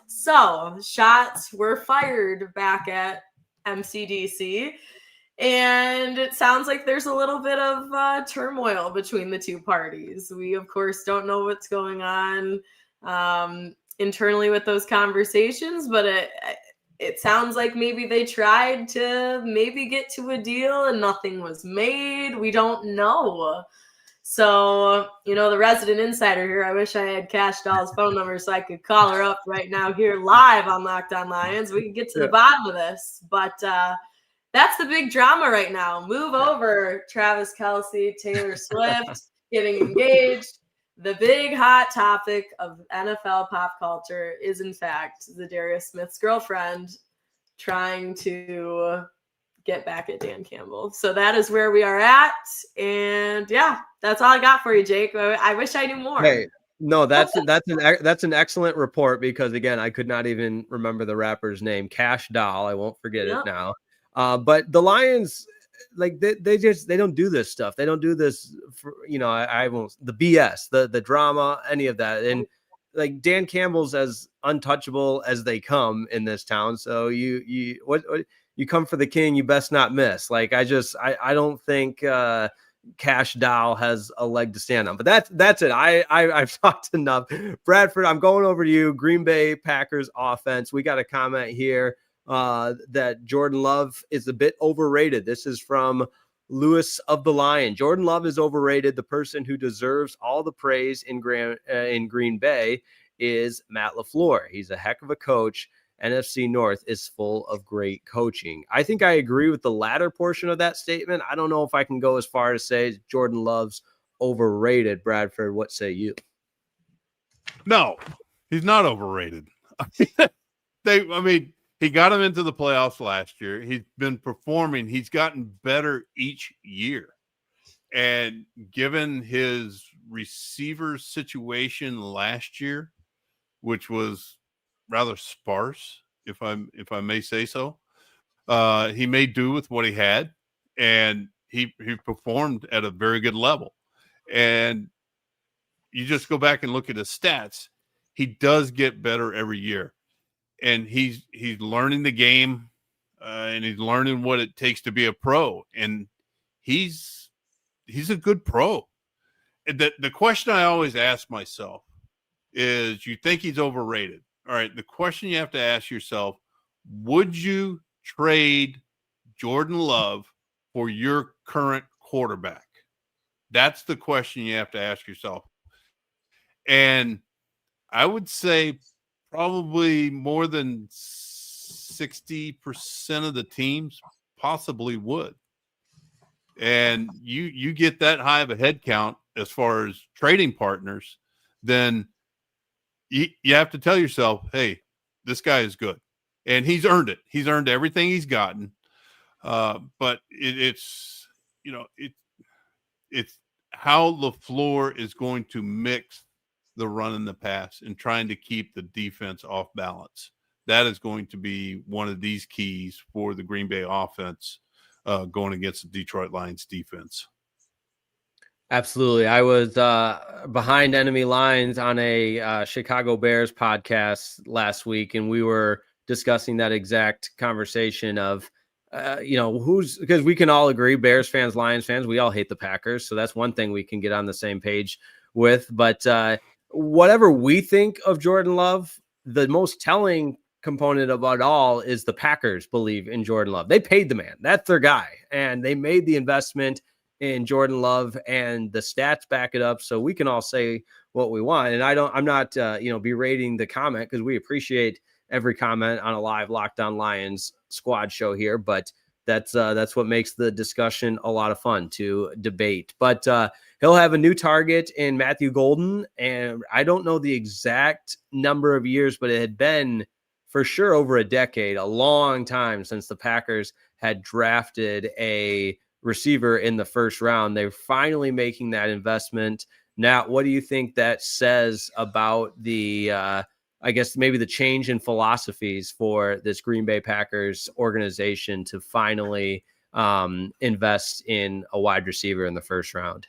So shots were fired back at MCDC, and it sounds like there's a little bit of turmoil between the two parties. We, of course, don't know what's going on internally with those conversations, but it sounds like maybe they tried to maybe get to a deal and nothing was made. We don't know. So, the resident insider here, I wish I had Cash Doll's phone number so I could call her up right now here live on Locked On Lions. We can get to the bottom of this. But that's the big drama right now. Move over, Travis Kelce, Taylor Swift getting engaged. The big hot topic of NFL pop culture is, in fact, Zadarius Smith's girlfriend trying to get back at Dan Campbell. So that is where we are at. And yeah, that's all I got for you, Jake. I wish I knew more. Hey, no, that's an excellent report, because again, I could not even remember the rapper's name. Cash Doll. I won't forget it now. But the Lions, like they don't do this stuff. They don't do this for, I won't, the BS, the drama, any of that. And like Dan Campbell's as untouchable as they come in this town. So you come for the king, you best not miss. Like I don't think Cash Doll has a leg to stand on. But that's it. I've talked enough. Bradford, I'm going over to you. Green Bay Packers offense. We got a comment here that Jordan Love is a bit overrated. This is from Lewis of the Lion. Jordan Love is overrated. The person who deserves all the praise in Green Bay is Matt LaFleur. He's a heck of a coach. NFC North is full of great coaching. I think I agree with the latter portion of that statement. I don't know if I can go as far as say Jordan Love's overrated. Bradford, what say you? No, he's not overrated. He got him into the playoffs last year. He's been performing. He's gotten better each year. And given his receiver situation last year, which was rather sparse, if I may say so, he made do with what he had, and he performed at a very good level. And you just go back and look at his stats. He does get better every year, and he's learning the game, and he's learning what it takes to be a pro. And he's a good pro. The question I always ask myself is, you think he's overrated? All right, the question you have to ask yourself, would you trade Jordan Love for your current quarterback? That's the question you have to ask yourself. And I would say probably more than 60% of the teams possibly would. And you get that high of a head count as far as trading partners, then you have to tell yourself, hey, this guy is good. And he's earned it. He's earned everything he's gotten. But it's how LaFleur is going to mix the run and the pass and trying to keep the defense off balance. That is going to be one of these keys for the Green Bay offense going against the Detroit Lions defense. Absolutely. I was behind enemy lines on a Chicago Bears podcast last week, and we were discussing that exact conversation of, because we can all agree, Bears fans, Lions fans, we all hate the Packers. So that's one thing we can get on the same page with. But whatever we think of Jordan Love, the most telling component of it all is the Packers believe in Jordan Love. They paid the man. That's their guy. And they made the investment in Jordan Love, and the stats back it up. So we can all say what we want. And I'm not berating the comment, because we appreciate every comment on a live Locked On Lions squad show here. But that's what makes the discussion a lot of fun to debate. But he'll have a new target in Matthew Golden, and I don't know the exact number of years, but it had been for sure over a decade, a long time since the Packers had drafted a receiver in the first round. They're finally making that investment. Now, what do you think that says about the, I guess maybe the change in philosophies for this Green Bay Packers organization to finally invest in a wide receiver in the first round?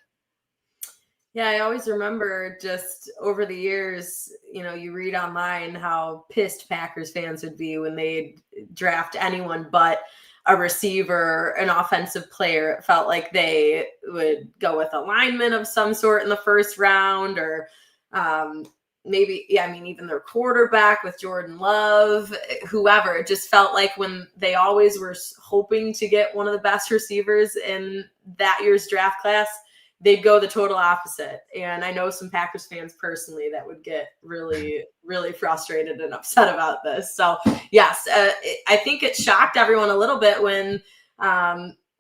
Yeah, I always remember just over the years, you read online how pissed Packers fans would be when they draft anyone but a receiver, an offensive player. It felt like they would go with a lineman of some sort in the first round, or maybe, even their quarterback with Jordan Love, whoever. It just felt like when they always were hoping to get one of the best receivers in that year's draft class, they'd go the total opposite. And I know some Packers fans personally that would get really, really frustrated and upset about this. So yes, I think it shocked everyone a little bit when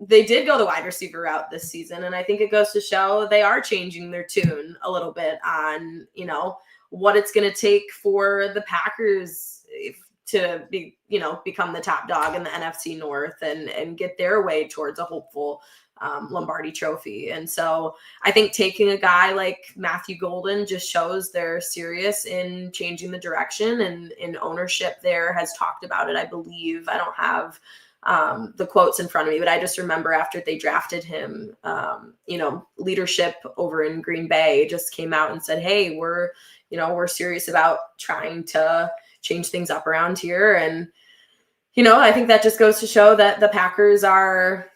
they did go the wide receiver route this season. And I think it goes to show they are changing their tune a little bit on, what it's going to take for the Packers to be, become the top dog in the NFC North and get their way towards a hopeful Lombardi trophy. And so I think taking a guy like Matthew Golden just shows they're serious in changing the direction, and in ownership there has talked about it. I believe, I don't have the quotes in front of me, but I just remember after they drafted him, leadership over in Green Bay just came out and said, hey, we're serious about trying to change things up around here. And, I think that just goes to show that the Packers are,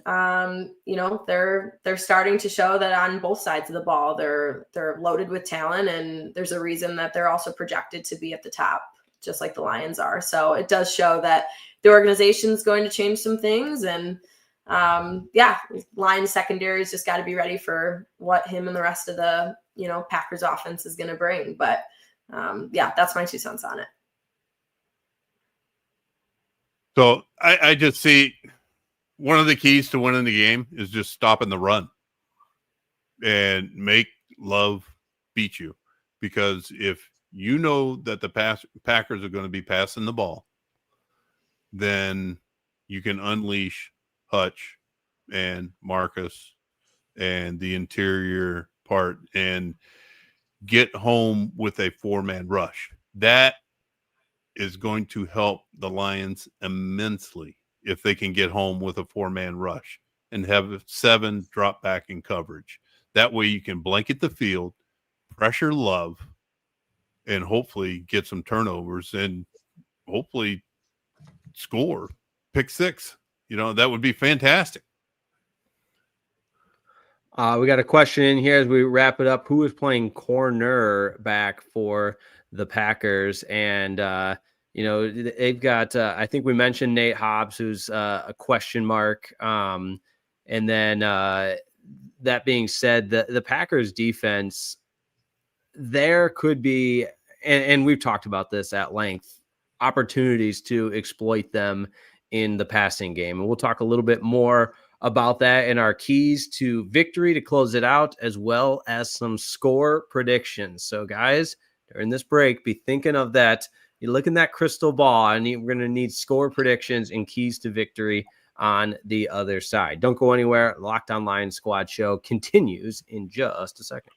they're starting to show that on both sides of the ball, they're loaded with talent, and there's a reason that they're also projected to be at the top, just like the Lions are. So it does show that the organization is going to change some things, and Lions secondary has just got to be ready for what him and the rest of the, Packers offense is going to bring. But that's my 2 cents on it. So I just see one of the keys to winning the game is just stopping the run and make Love beat you. Because if you know that the Packers are going to be passing the ball, then you can unleash Hutch and Marcus and the interior part and get home with a 4-man rush. That is going to help the Lions immensely if they can get home with a 4-man rush and have 7 drop back in coverage. That way you can blanket the field, pressure Love, and hopefully get some turnovers and hopefully score, pick 6. That would be fantastic. We got a question in here as we wrap it up. Who is playing corner back for the Packers? And, they've got, I think we mentioned Nate Hobbs, who's a question mark. And then that being said, the Packers defense, there could be, and we've talked about this at length, opportunities to exploit them in the passing game. And we'll talk a little bit more about that and our keys to victory to close it out, as well as some score predictions. So guys, during this break, be thinking of that. You look in that crystal ball, and we're going to need score predictions and keys to victory on the other side. Don't go anywhere. Locked On Lions Squad show continues in just a second.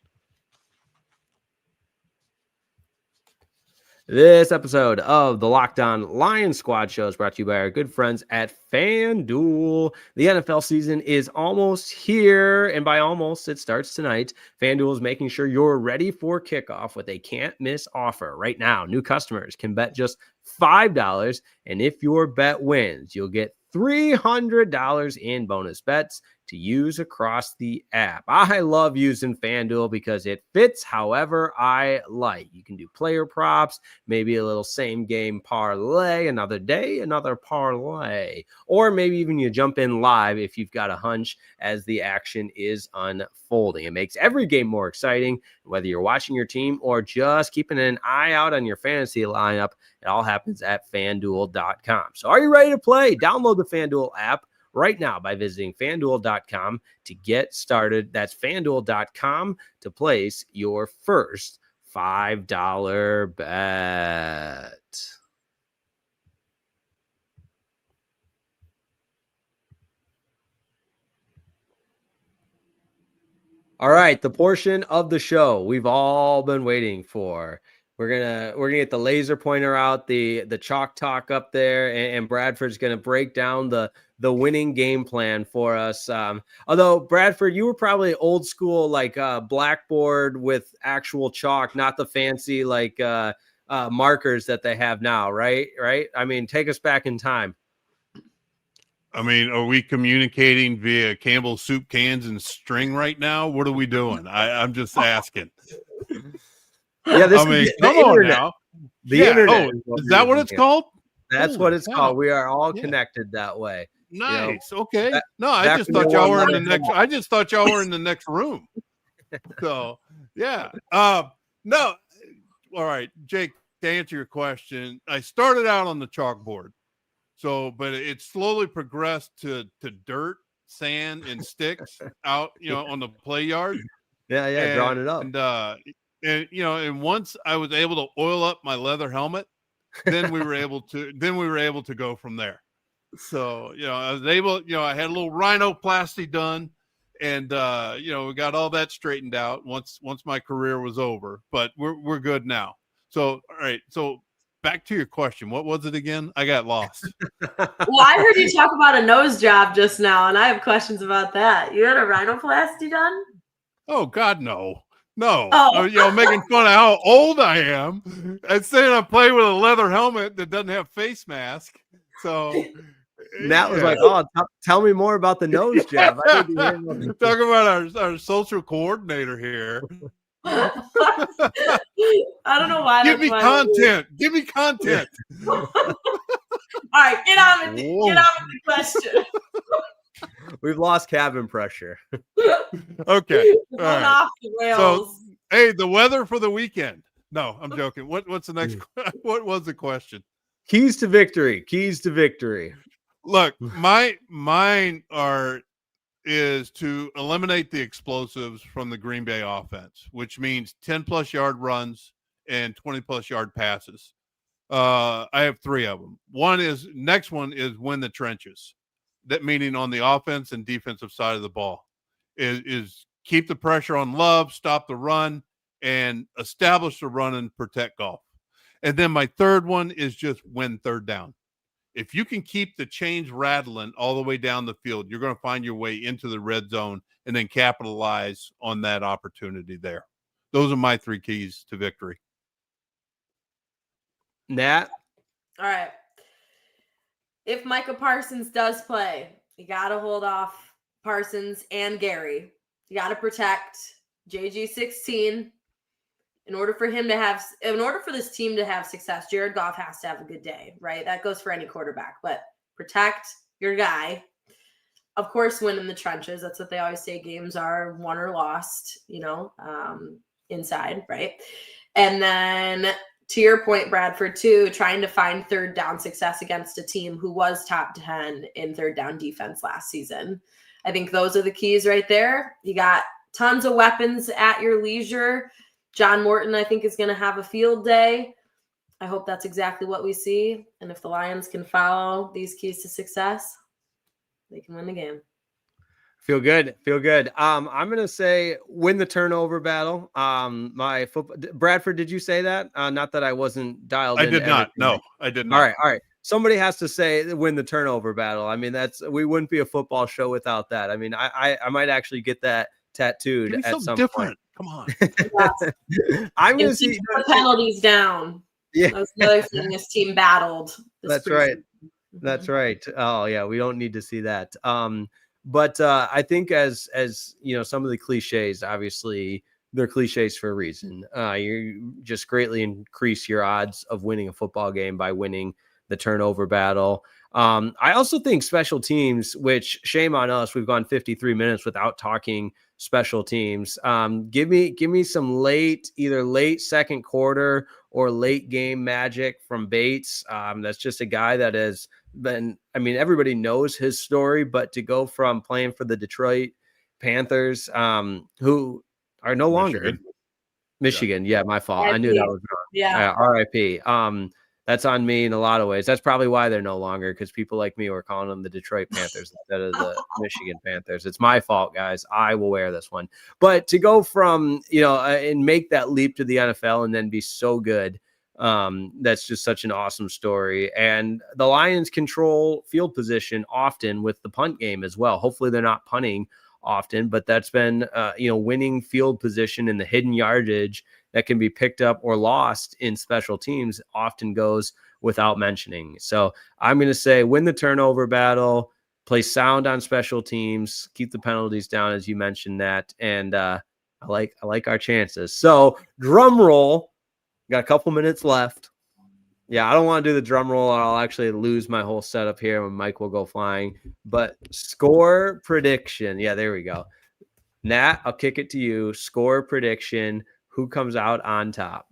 This episode of the Locked On Lions Squad show is brought to you by our good friends at FanDuel. The NFL season is almost here, and by almost, it starts tonight. FanDuel is making sure you're ready for kickoff with a can't-miss offer. Right now, new customers can bet just $5, and if your bet wins, you'll get $300 in bonus bets to use across the app. I love using FanDuel because it fits however I like. You can do player props, maybe a little same game parlay, another day, another parlay, or maybe even you jump in live if you've got a hunch as the action is unfolding. It makes every game more exciting, whether you're watching your team or just keeping an eye out on your fantasy lineup. It all happens at FanDuel.com. So are you ready to play? Download the FanDuel app right now by visiting FanDuel.com to get started. That's FanDuel.com to place your first $5 bet. All right, the portion of the show we've all been waiting for. We're gonna get the laser pointer out, the chalk talk up there, and Bradford's gonna break down the winning game plan for us. Although Bradford, you were probably old school, like blackboard with actual chalk, not the fancy like markers that they have now, right? Right. I mean, take us back in time. I mean, are we communicating via Campbell's soup cans and string right now? What are we doing? I'm just asking. Yeah, this I mean, is come on now. The internet. Is that what it's called? That's Holy what it's cow. called. We are all connected that way. Nice. Okay. No, I just thought y'all were in the next. I just thought y'all were in the next room. So yeah. No. All right, Jake. To answer your question, I started out on the chalkboard. So, but it slowly progressed to dirt, sand, and sticks out, on the play yard. Yeah, drawing it up. And once I was able to oil up my leather helmet, then we were able to go from there. So, I was able, I had a little rhinoplasty done, and we got all that straightened out once my career was over. But we're good now. So, all right, so. Back to your question. What was it again? I got lost. Well, I heard you talk about a nose job just now, and I have questions about that. You had a rhinoplasty done? Oh, God, no. No. Oh. Making fun of how old I am and saying I'm playing with a leather helmet that doesn't have face mask. So Nat was like, oh, tell me more about the nose job. I need to hear talking about our social coordinator here. I don't know why. Give me content. Give me content. All right, get on with the question. We've lost cabin pressure. Okay. Going off the rails. So, hey, the weather for the weekend. No, I'm joking. What's the next? What was the question? Keys to victory. Keys to victory. Look, mine is to eliminate the explosives from the Green Bay offense, which means 10+ yard runs and 20+ yard passes. I have 3 of them. Next one is win the trenches. That meaning on the offense and defensive side of the ball is keep the pressure on Love, stop the run, and establish the run and protect Goff. And then my third one is just win third down. If you can keep the chains rattling all the way down the field, you're going to find your way into the red zone and then capitalize on that opportunity there. Those are my 3 keys to victory. Nat? All right. If Micah Parsons does play, you got to hold off Parsons and Gary. You got to protect JG16. In order for this team to have success, Jared Goff has to have a good day, right? That goes for any quarterback, but protect your guy. Of course, win in the trenches. That's what they always say games are won or lost, inside, right? And then to your point, Bradford, too, trying to find third down success against a team who was top 10 in third down defense last season. I think those are the keys right there. You got tons of weapons at your leisure. John Morton, I think, is going to have a field day. I hope that's exactly what we see. And if the Lions can follow these keys to success, they can win the game. Feel good. I'm going to say win the turnover battle. Bradford, did you say that? Not that I wasn't dialed in. I did not. No, I did not. All right. Somebody has to say win the turnover battle. I mean, we wouldn't be a football show without that. I mean, I might actually get that tattooed at some different point. Come on. I'm going to see the penalties down. Yeah. That's another thing this team battled. That's right. That's right. Oh yeah. We don't need to see that. But I think as some of the cliches, obviously they're cliches for a reason. You just greatly increase your odds of winning a football game by winning the turnover battle. I also think special teams, which shame on us, we've gone 53 minutes without talking special teams. Give me some either late second quarter or late game magic from Bates. That's just a guy that has been, I mean, everybody knows his story, but to go from playing for the Detroit Panthers, who are no longer Michigan. Yeah, my fault. I knew that was wrong. Yeah. RIP. That's on me in a lot of ways. That's probably why they're no longer, because people like me were calling them the Detroit Panthers instead of the Michigan Panthers. It's my fault, guys. I will wear this one. But to go from, and make that leap to the NFL and then be so good, that's just such an awesome story. And the Lions control field position often with the punt game as well. Hopefully they're not punting often, but that's been, winning field position and the hidden yardage that can be picked up or lost in special teams often goes without mentioning. So I'm going to say win the turnover battle, play sound on special teams, keep the penalties down, as you mentioned that. And I like our chances. So drum roll, got a couple minutes left. Yeah, I don't want to do the drum roll or I'll actually lose my whole setup here when Mike will go flying. But score prediction. Yeah, there we go. Nat, I'll kick it to you. Score prediction. Who comes out on top?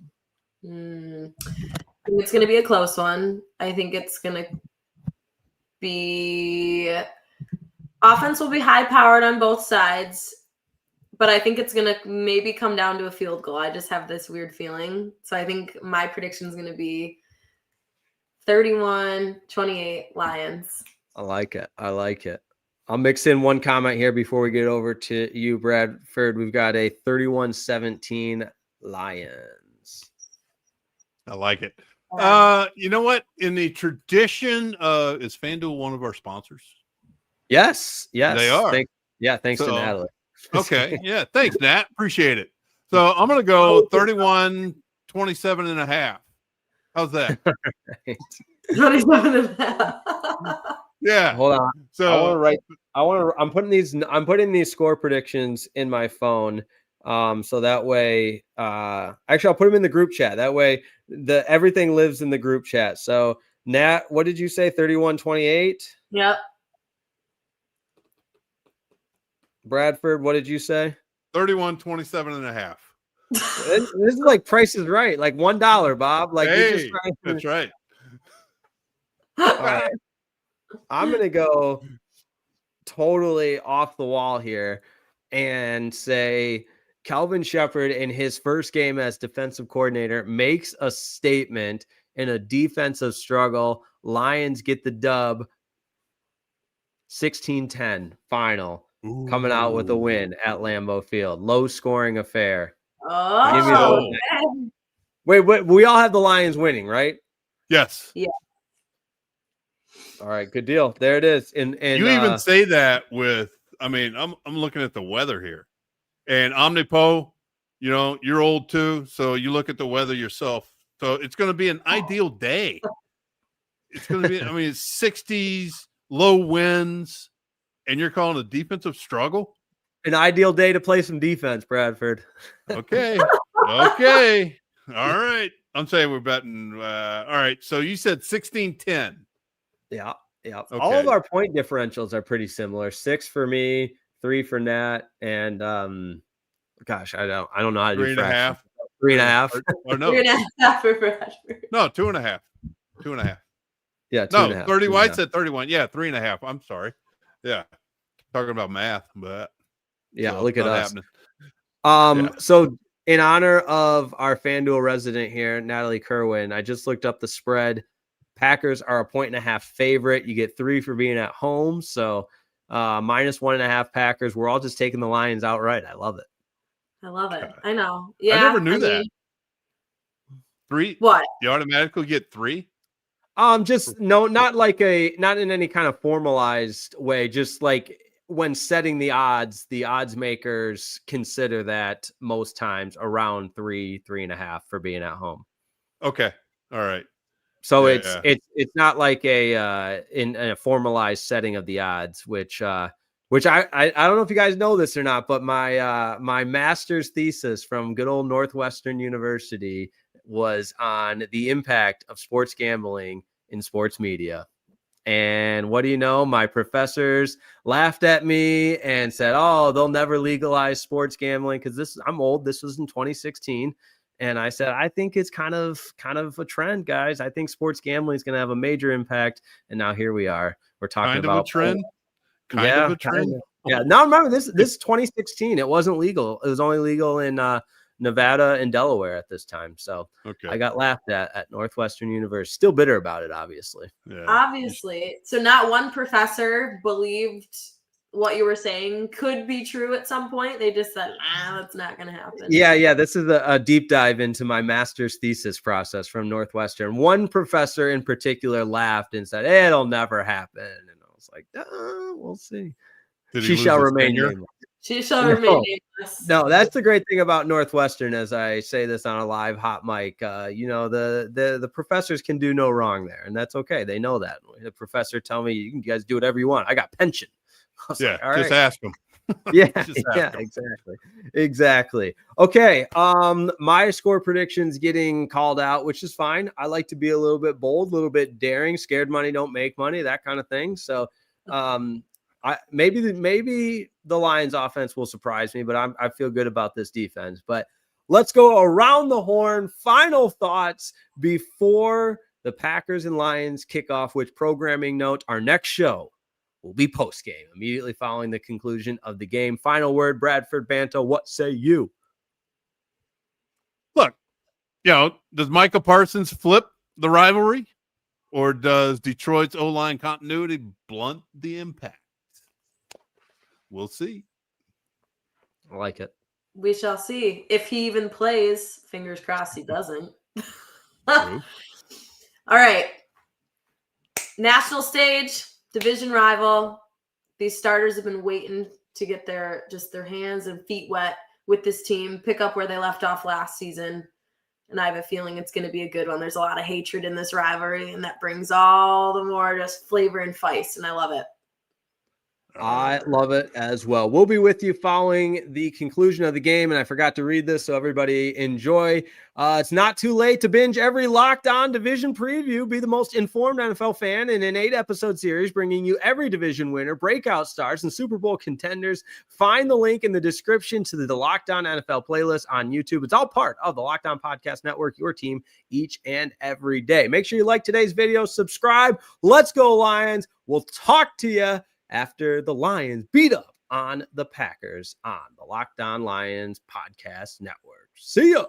It's going to be a close one. I think it's going to be offense will be high powered on both sides, but I think it's going to maybe come down to a field goal. I just have this weird feeling. So I think my prediction is going to be 31-28 Lions. I like it. I'll mix in one comment here before we get over to you, Bradford. We've got a 31-17 Lions. I like it. You know what? In the tradition, is FanDuel one of our sponsors? Yes. They are. Thanks to Natalie. Okay. Yeah. Thanks, Nat. Appreciate it. So I'm going to go 31-27.5. How's that? 27.5. Yeah. Hold on. So I'm putting these score predictions in my phone. So that way, actually I'll put them in the group chat. That way everything lives in the group chat. So Nat, what did you say? 31-28? Yep. Bradford, what did you say? 31-27.5. This is like Price is Right, like $1, Bob. Like, hey, that's right. All right. I'm gonna go totally off the wall here and say Calvin Shepard in his first game as defensive coordinator makes a statement in a defensive struggle. Lions get the dub. 16-10 final. Ooh. Coming out with a win at Lambeau Field. Low scoring affair. Oh, wait, we all have the Lions winning, right? Yes. Yeah. All right, good deal. There it is. And you even say that with, I mean, I'm looking at the weather here, and Omnipo, you're old too, so you look at the weather yourself. So it's going to be an ideal day. It's going to be, I mean, it's 60s, low winds, and you're calling a defensive struggle. An ideal day to play some defense, Bradford. Okay. All right. I'm saying we're betting. All right. So you said 16-10. Yeah. Okay. All of our point differentials are pretty similar. 6 for me, 3 for Nat, and gosh, I don't know how to do 3.5. 3.5. Or no. 3.5 for Bradford. No, 2.5. 2.5. Yeah, 2.5. No, 31. I said 31. Yeah, 3.5. I'm sorry. Yeah. Talking about math, but yeah, so look at us. Yeah. So in honor of our FanDuel resident here, Natalie Kerwin, I just looked up the spread. Packers are a 1.5 favorite. You get 3 for being at home. So -1.5 Packers. We're all just taking the Lions outright. I love it. I know. Yeah. I never knew that. 3? What? You automatically get 3? Just no, not in any kind of formalized way. Just like when setting the odds makers consider that most times around 3.5 for being at home. Okay. All right. So it's not like in a formalized setting of the odds, which I don't know if you guys know this or not, but my master's thesis from good old Northwestern University was on the impact of sports gambling in sports media. And what do you know? My professors laughed at me and said, "Oh, they'll never legalize sports gambling," because I'm old. This was in 2016. And I said, I think it's kind of a trend, guys. I think sports gambling is going to have a major impact. And now here we are. We're talking about a trend. Kind of a trend. Yeah. Now remember, this is 2016. It wasn't legal. It was only legal in Nevada and Delaware at this time. So I got laughed at Northwestern University. Still bitter about it, obviously. Yeah. Obviously. So not one professor believed what you were saying could be true at some point. They just said, that's not going to happen. Yeah. This is a deep dive into my master's thesis process from Northwestern. One professor in particular laughed and said, it'll never happen. And I was like, we'll see. She shall remain nameless. She shall remain nameless. No, that's the great thing about Northwestern, as I say this on a live hot mic. The professors can do no wrong there, and that's okay. They know that. The professor tell me, you guys do whatever you want. I got pension. Like, all right. Just ask them. Exactly. Okay. My score predictions getting called out, which is fine. I like to be a little bit bold, a little bit daring. Scared money don't make money, that kind of thing. So, maybe the Lions offense will surprise me, but I feel good about this defense. But let's go around the horn. Final thoughts before the Packers and Lions kickoff. Which programming note? Our next show will be post game immediately following the conclusion of the game. Final word, Bradford Banta. What say you? Look, does Micah Parsons flip the rivalry, or does Detroit's O-line continuity blunt the impact? We'll see. I like it. We shall see. If he even plays, fingers crossed he doesn't. True. All right. National stage, division rival. These starters have been waiting to get their hands and feet wet with this team, pick up where they left off last season. And I have a feeling it's going to be a good one. There's a lot of hatred in this rivalry, and that brings all the more just flavor and feist, and I love it. I love it as well. We'll be with you following the conclusion of the game. And I forgot to read this, so everybody enjoy. It's not too late to binge every Locked On division preview. Be the most informed NFL fan in an 8-episode series, bringing you every division winner, breakout stars, and Super Bowl contenders. Find the link in the description to the Locked On NFL playlist on YouTube. It's all part of the Locked On Podcast Network, your team each and every day. Make sure you like today's video, subscribe. Let's go Lions. We'll talk to you after the Lions beat up on the Packers on the Locked On Lions Podcast Network. See ya.